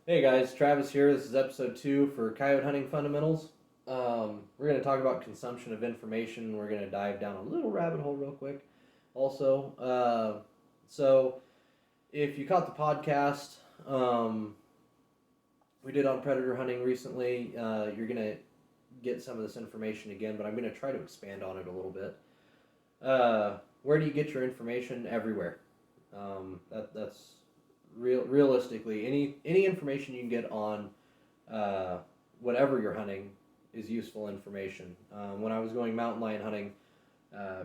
Hey guys, Travis here. This is episode 2 for Coyote Hunting Fundamentals. We're going to talk about consumption of information. We're going to dive down a little rabbit hole real quick. Also, so if you caught the podcast we did on predator hunting recently, you're going to get some of this information again, but I'm going to try to expand on it a little bit. Where do you get your information? Everywhere. That's realistically any information you can get on uh, whatever you're hunting is useful information. When I was going mountain lion hunting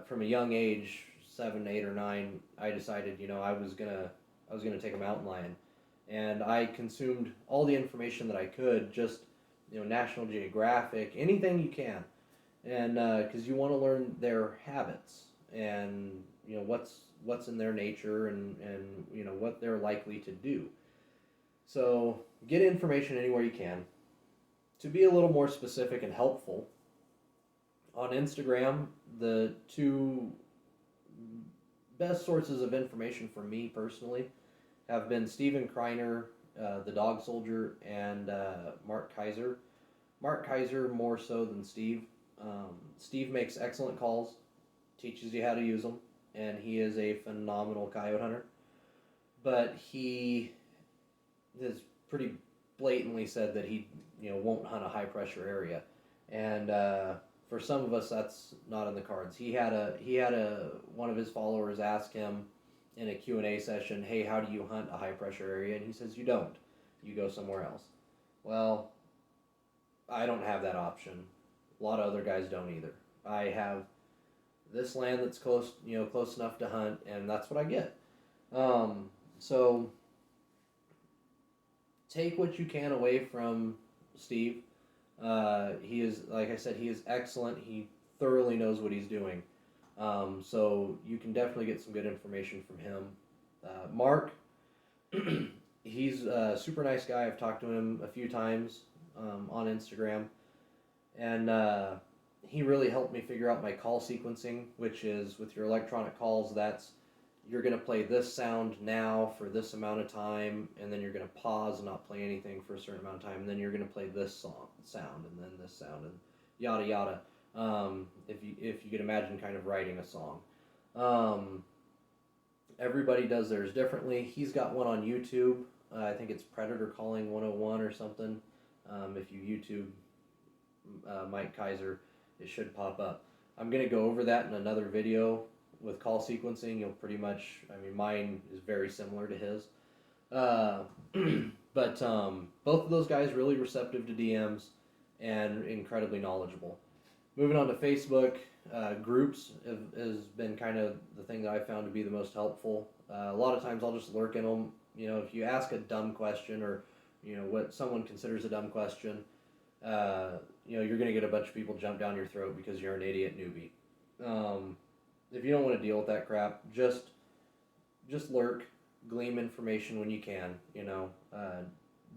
from a young age, 7, 8, or 9, I decided I was gonna take a mountain lion, and I consumed all the information that I could, just National Geographic, anything you can, and because you want to learn their habits and what's in their nature and what they're likely to do. So get information anywhere you can. To be a little more specific and helpful, on Instagram, the two best sources of information for me personally have been Steven Kreiner, the dog soldier, and Mark Kaiser. Mark Kaiser more so than Steve. Steve makes excellent calls, teaches you how to use them, and he is a phenomenal coyote hunter. But he has pretty blatantly said that he won't hunt a high pressure area, and for some of us that's not in the cards. He had a one of his followers ask him in a Q&A session, hey, how do you hunt a high pressure area? And he says, you don't, you go somewhere else. Well, I don't have that option. A lot of other guys don't either. I have this land that's close enough to hunt, and that's what I get. So take what you can away from Steve. He is, like I said, he is excellent. He thoroughly knows what he's doing. So you can definitely get some good information from him. Mark, he's a super nice guy. I've talked to him a few times on Instagram, and he really helped me figure out my call sequencing, which is with your electronic calls, that's you're going to play this sound now for this amount of time, and then you're going to pause and not play anything for a certain amount of time, and then you're going to play this sound, and then this sound, and yada yada. If you could imagine kind of writing a song. Um, Everybody does theirs differently. He's got one on YouTube. I think it's Predator Calling 101 or something. If you YouTube Mike Kaiser, it should pop up. I'm going to go over that in another video with call sequencing. You'll pretty much, I mean, mine is very similar to his. Uh, but both of those guys really receptive to DMs and incredibly knowledgeable. Moving on to Facebook, groups has been kind of the thing that I found to be the most helpful. A lot of times I'll just lurk in them. If you ask a dumb question or what someone considers a dumb question, you're going to get a bunch of people jump down your throat because you're an idiot newbie. If you don't want to deal with that crap, just lurk, glean information when you can.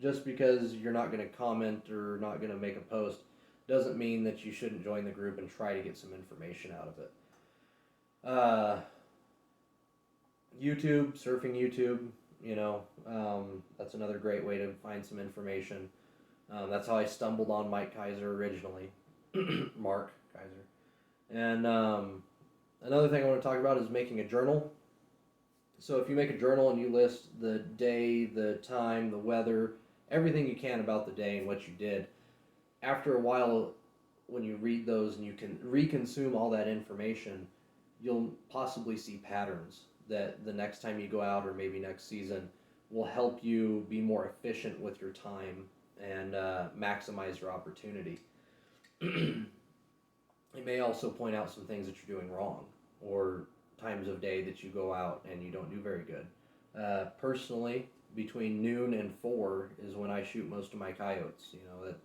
Just because you're not going to comment or not going to make a post doesn't mean that you shouldn't join the group and try to get some information out of it. YouTube, surfing YouTube, that's another great way to find some information. That's how I stumbled on Mike Kaiser originally, Mark Kaiser. And another thing I want to talk about is making a journal. So if you make a journal and you list the day, the time, the weather, everything you can about the day and what you did, after a while, when you read those and you can reconsume all that information, you'll possibly see patterns that the next time you go out or maybe next season will help you be more efficient with your time and maximize your opportunity. It may also point out some things that you're doing wrong or times of day that you go out and you don't do very good. Personally, between noon and 4 is when I shoot most of my coyotes. That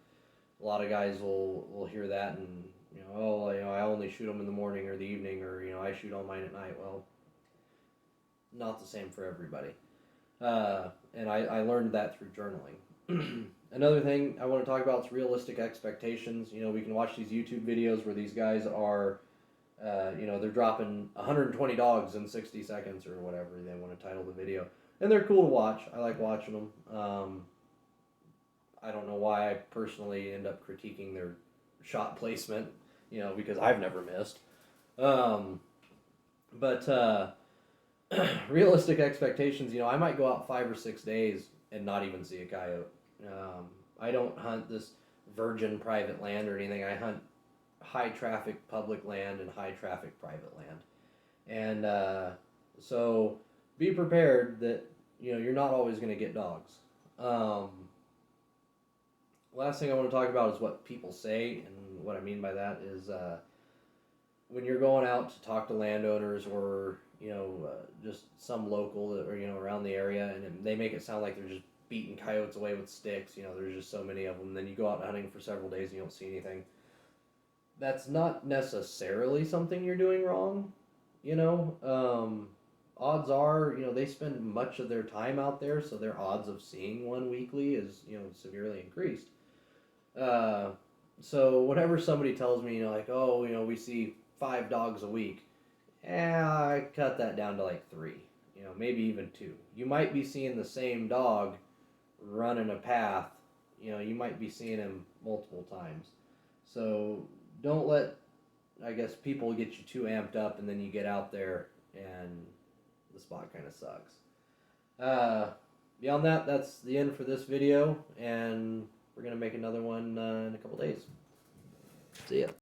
a lot of guys will hear that and I only shoot them in the morning or the evening, or I shoot all mine at night. Well, not the same for everybody. And I learned that through journaling. Another thing I want to talk about is realistic expectations. We can watch these YouTube videos where these guys are, they're dropping 120 dogs in 60 seconds or whatever they want to title the video. And they're cool to watch. I like watching them. I don't know why I personally end up critiquing their shot placement, because I've never missed. Um, but realistic expectations, I might go out 5 or 6 days and not even see a coyote. I don't hunt this virgin private land or anything. I hunt high traffic public land and high traffic private land. And so be prepared that you're not always going to get dogs. Last thing I want to talk about is what people say, and what I mean by that is when you're going out to talk to landowners or just some local that or around the area, and they make it sound like they're just beating coyotes away with sticks. There's just so many of them. Then you go out hunting for several days and you don't see anything. That's not necessarily something you're doing wrong. Odds are they spend much of their time out there, so their odds of seeing one weekly is severely increased. So whenever somebody tells me like, oh, we see 5 dogs a week, I cut that down to like 3, maybe even 2. You might be seeing the same dog running a path, you might be seeing him multiple times. So don't let, I guess, people get you too amped up, and then you get out there and the spot kind of sucks. Beyond that, that's the end for this video, and we're going to make another one in a couple days. See ya.